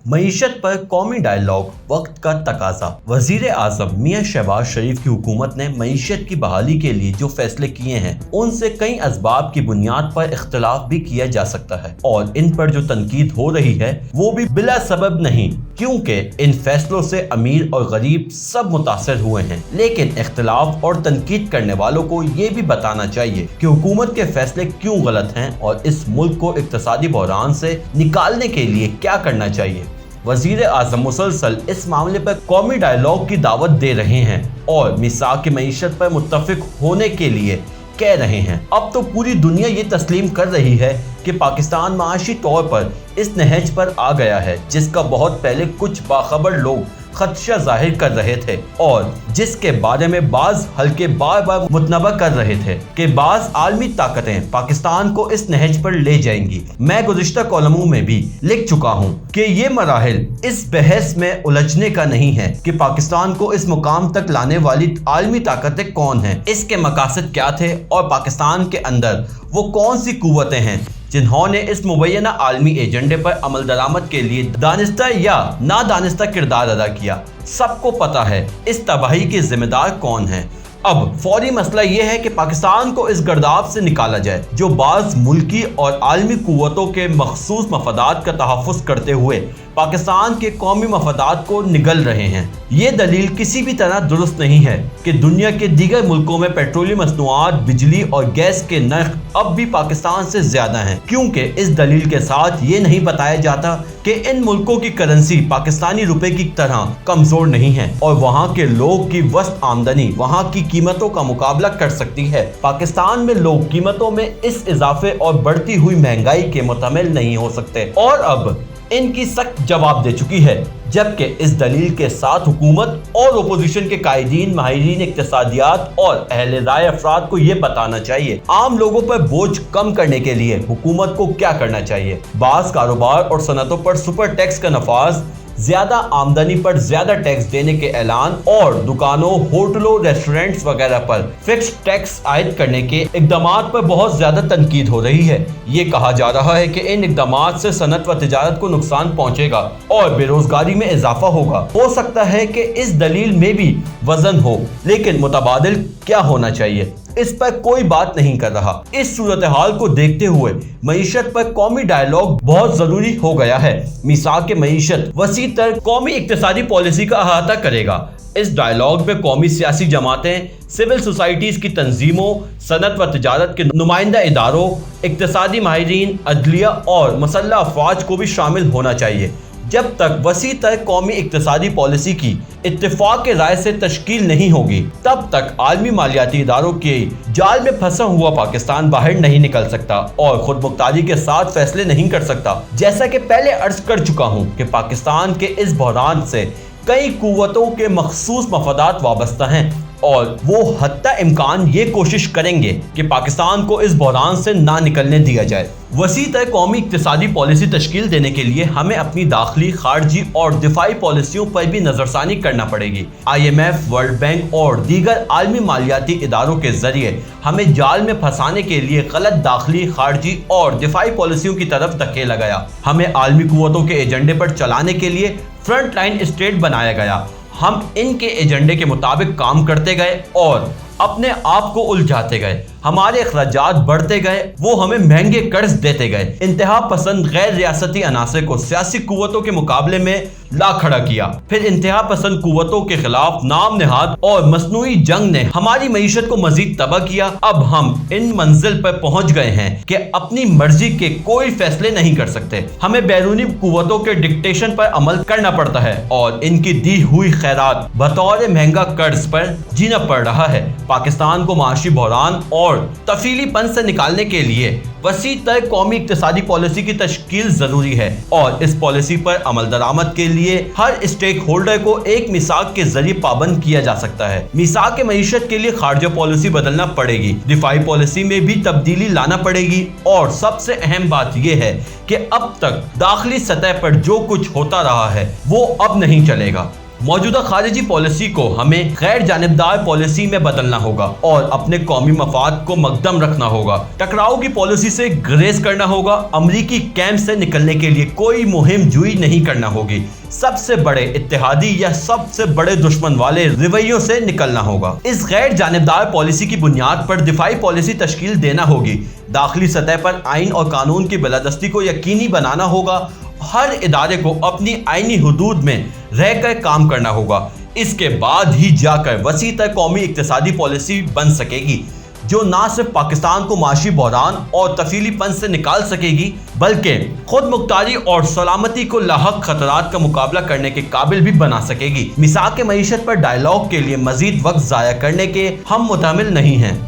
मईशत पर कौमी डायलॉग, वक्त का तकाजा। वजीर आजम मियां शहबाज शरीफ की हुकूमत ने मईशत की बहाली के लिए जो फैसले किए हैं उनसे कई असबाब की बुनियाद पर इख्तलाफ भी किया जा सकता है और इन पर जो तनकीद हो रही है वो भी बिला सबब नहीं, क्योंकि इन फैसलों से अमीर और गरीब सब मुतासर हुए हैं। लेकिन इख्तलाफ और तनकीद करने वालों को ये भी बताना चाहिए कि हुकूमत के फैसले क्यों गलत हैं और इस मुल्क को इक्तसादी बहरान से निकालने के लिए क्या करना चाहिए। वजीर आजम मुसलसल इस मामले पर कौमी डायलॉग की दावत दे रहे हैं और मिसाक मईशत पर मुत्तफिक होने के लिए कह रहे हैं। अब तो पूरी दुनिया ये तस्लीम कर रही है कि पाकिस्तान माशी तौर पर इस नहज पर आ गया है जिसका बहुत पहले कुछ बाखबर लोग खदशा जाहिर कर रहे थे और जिसके बारे में बाज हल्के बार बार मुतनबा कर रहे थे कि बाज आलमी ताकतें पाकिस्तान को इस नहज पर ले जाएंगी। मैं गुज़िश्ता कॉलमों में भी लिख चुका हूँ कि ये मराहिल इस बहस में उलझने का नहीं है कि पाकिस्तान को इस मुकाम तक लाने वाली आलमी ताकतें कौन हैं, इसके मकासद क्या थे और पाकिस्तान के अंदर वो कौन सी कुव्वतें हैं जिन्होंने इस मुबैना आलमी एजेंडे पर अमल दरामद के लिए दानिस्ता या नादानिस्ता किरदार अदा किया। सबको पता है इस तबाही के जिम्मेदार कौन हैं। अब फौरी मसला यह है कि पाकिस्तान को इस गर्दाब से निकाला जाए जो बाज़ मुल्की और आलमी कुव्वतों के मखसूस मफादात का तहफ़्फ़ुज़ करते हुए पाकिस्तान के कौमी मफादात को निगल रहे हैं। ये दलील किसी भी तरह दुरुस्त नहीं है कि दुनिया के दीगर मुल्कों में पेट्रोलियम मसनूआत, बिजली और गैस के नर्ख अब भी पाकिस्तान से ज्यादा हैं, क्योंकि इस दलील के साथ ये नहीं बताया जाता कि इन मुल्कों की करेंसी पाकिस्तानी रुपए की तरह कमजोर नहीं है और वहाँ के लोग की वस्त आमदनी वहाँ की कीमतों का मुकाबला कर सकती है। पाकिस्तान में लोग कीमतों में इस इजाफे और बढ़ती हुई महंगाई के मुतहम्मिल नहीं हो सकते और अब इनकी सख्त जवाब दे चुकी है। जबकि इस दलील के साथ हुकूमत और अपोजिशन के कायदीन, माहिरीन इक्तिसादियात और अहले राय अफराद को ये बताना चाहिए आम लोगों पर बोझ कम करने के लिए हुकूमत को क्या करना चाहिए। बाज़ कारोबार और सनतों पर सुपर टैक्स का नफाज, ज्यादा आमदनी पर ज्यादा टैक्स देने के ऐलान और दुकानों, होटलों, रेस्टोरेंट्स वगैरह पर फिक्स टैक्स आयद करने के इकदामात पर बहुत ज्यादा तनकीद हो रही है। ये कहा जा रहा है कि इन इकदामात से सनत व तिजारत को नुकसान पहुंचेगा और बेरोजगारी में इजाफा होगा। हो सकता है कि इस दलील में भी वजन हो, लेकिन मुतबादिल क्या होना चाहिए इस पर कोई बात नहीं कर रहा। इस सूरत हाल को देखते हुए मईशत पर कौमी डायलॉग बहुत जरूरी हो गया है। मिसाक मईशत वसी तर कौमी इक्तिसादी पॉलिसी का अहाता करेगा। इस डायलॉग में कौमी सियासी जमातें, सिविल सोसाइटीज की तंजीमों, सनत व तिजारत के नुमाइंदा इदारों, इक्तिसादी माहिरीन, अदलिया और मसल्ह अफवाज को भी शामिल होना चाहिए। जब तक वसी तर कौमी इक्तिसादी पॉलिसी की इत्तेफाक के राय से तश्कील नहीं होगी तब तक आलमी मालियाती इदारों के जाल में फंसा हुआ पाकिस्तान बाहर नहीं निकल सकता और खुद मुख्तारी के साथ फैसले नहीं कर सकता। जैसा कि पहले अर्ज कर चुका हूँ कि पाकिस्तान के इस बहरान से कई कुव्वतों के मखसूस मफादात वाबस्ता हैं और वो हत्ता इम्कान ये कोशिश करेंगे कि पाकिस्तान को इस बहरान से ना निकलने दिया जाए। वसी तर कौमी इक्तिसादी पॉलिसी तश्कील देने के लिए हमें अपनी दाखिली, खारजी और दिफाई पॉलिसियों पर भी नजरसानी करना पड़ेगी। IMF, वर्ल्ड बैंक और दीगर आलमी मालियाती इदारों के जरिए हमें जाल में फंसाने के लिए गलत दाखिली, खारजी और दिफाई पॉलिसियों की तरफ धकेला गया। हमें आलमी कुव्वतों के एजेंडे पर चलाने के लिए फ्रंट लाइन स्टेट बनाया गया। हम इनके एजेंडे के मुताबिक काम करते गए और अपने आप को उलझाते गए। हमारे अखराजात बढ़ते गए, वो हमें महंगे कर्ज देते गए। इंतहा पसंद गैर रियासती अनासर को सियासी कुव्वतों के मुकाबले में ला खड़ा किया। फिर इंतहा पसंद कुव्वतों के खिलाफ नाम नेहाद और मसनूई जंग ने हमारी मईशत को मजीद तबाह किया। अब हम इन मंजिल पर पहुंच गए हैं कि अपनी मर्जी के कोई फैसले नहीं कर सकते। हमें बैरूनी कुव्वतों के डिक्टेशन पर अमल करना पड़ता है और इनकी दी हुई खैरात बतौर महंगा कर्ज पर जीना पड़ रहा है। पाकिस्तान को माशी बहरान और तफीलीपन से निकालने के लिए वसी तर कौमी इक्तिसादी पॉलिसी की तश्कील जरूरी है और इस पॉलिसी पर अमल दरामद के लिए हर स्टेक होल्डर को एक मिसाक के जरिए पाबंद किया जा सकता है। मिसाक मईशत के लिए खारजा पॉलिसी बदलना पड़ेगी, दिफाई पॉलिसी में भी तब्दीली लाना पड़ेगी और सबसे अहम बात यह है कि अब तक दाखिली सतह पर जो कुछ होता रहा है वो अब नहीं चलेगा। موجودہ خارجی پالیسی کو ہمیں غیر جانبدار پالیسی میں بدلنا ہوگا اور اپنے قومی مفاد کو مقدم رکھنا ہوگا۔ ٹکراؤ کی پالیسی سے گریز کرنا ہوگا۔ امریکی کیمپ سے نکلنے کے لیے کوئی مہم جوئی نہیں کرنا ہوگی۔ سب سے بڑے اتحادی یا سب سے بڑے دشمن والے رویوں سے نکلنا ہوگا۔ اس غیر جانبدار پالیسی کی بنیاد پر دفاعی پالیسی تشکیل دینا ہوگی۔ داخلی سطح پر آئین اور قانون کی بالادستی کو یقینی بنانا ہوگا۔ ہر ادارے کو اپنی آئینی حدود میں رہ کر کام کرنا ہوگا۔ اس کے بعد ہی جا کر وسیع تر قومی اقتصادی پالیسی بن سکے گی جو نہ صرف پاکستان کو معاشی بحران اور تفصیلی پن سے نکال سکے گی بلکہ خود مختاری اور سلامتی کو لاحق خطرات کا مقابلہ کرنے کے قابل بھی بنا سکے گی۔ میثاق معیشت پر ڈائیلاگ کے لیے مزید وقت ضائع کرنے کے ہم متحمل نہیں ہیں۔